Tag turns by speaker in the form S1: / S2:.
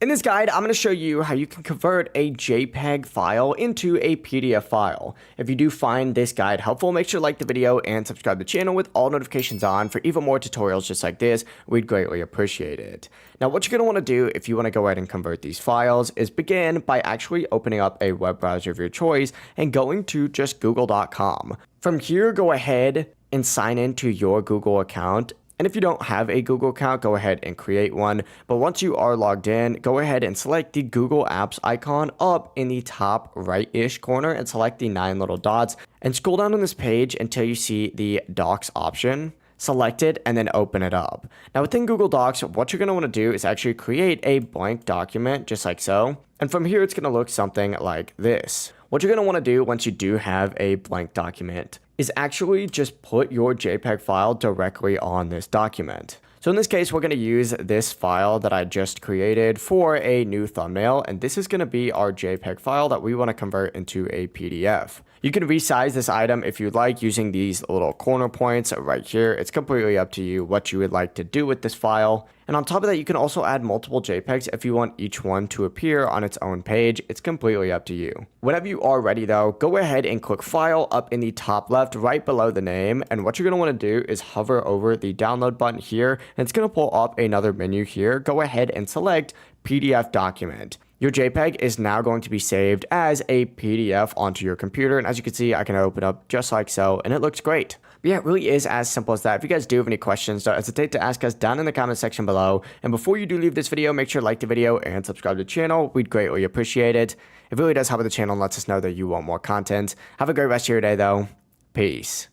S1: In this guide, I'm going to show you how you can convert a JPEG file into a PDF file. If you do find this guide helpful, make sure to like the video and subscribe to the channel with all notifications on for even more tutorials just like this. We'd greatly appreciate it. Now, what you're going to want to do if you want to go ahead and convert these files is begin by actually opening up a web browser of your choice and going to just google.com. From here, go ahead and sign into your Google account. And if you don't have a Google account, go ahead and create one. But once you are logged in, go ahead and select the Google Apps icon up in the top right-ish corner and select the 9 little dots and scroll down on this page until you see the Docs option. Select it and then open it up. Now within Google Docs, what you're going to want to do is actually create a blank document just like so. And from here, it's going to look something like this. What you're going to want to do once you do have a blank document is actually just put your JPEG file directly on this document. So in this case, we're going to use this file that I just created for a new thumbnail, and this is going to be our JPEG file that we want to convert into a PDF. You can resize this item if you'd like using these little corner points right here. It's completely up to you what you would like to do with this file. And on top of that, you can also add multiple JPEGs if you want each one to appear on its own page. It's completely up to you. Whenever you are ready though, go ahead and click File up in the top left right below the name. And what you're going to want to do is hover over the download button here, and it's going to pull up another menu here. Go ahead and select PDF document. Your JPEG is now going to be saved as a PDF onto your computer. And as you can see, I can open up just like so, and it looks great. But yeah, it really is as simple as that. If you guys do have any questions, don't hesitate to ask us down in the comment section below. And before you do leave this video, make sure to like the video and subscribe to the channel. We'd greatly appreciate it. It really does help with the channel and lets us know that you want more content. Have a great rest of your day though. Peace.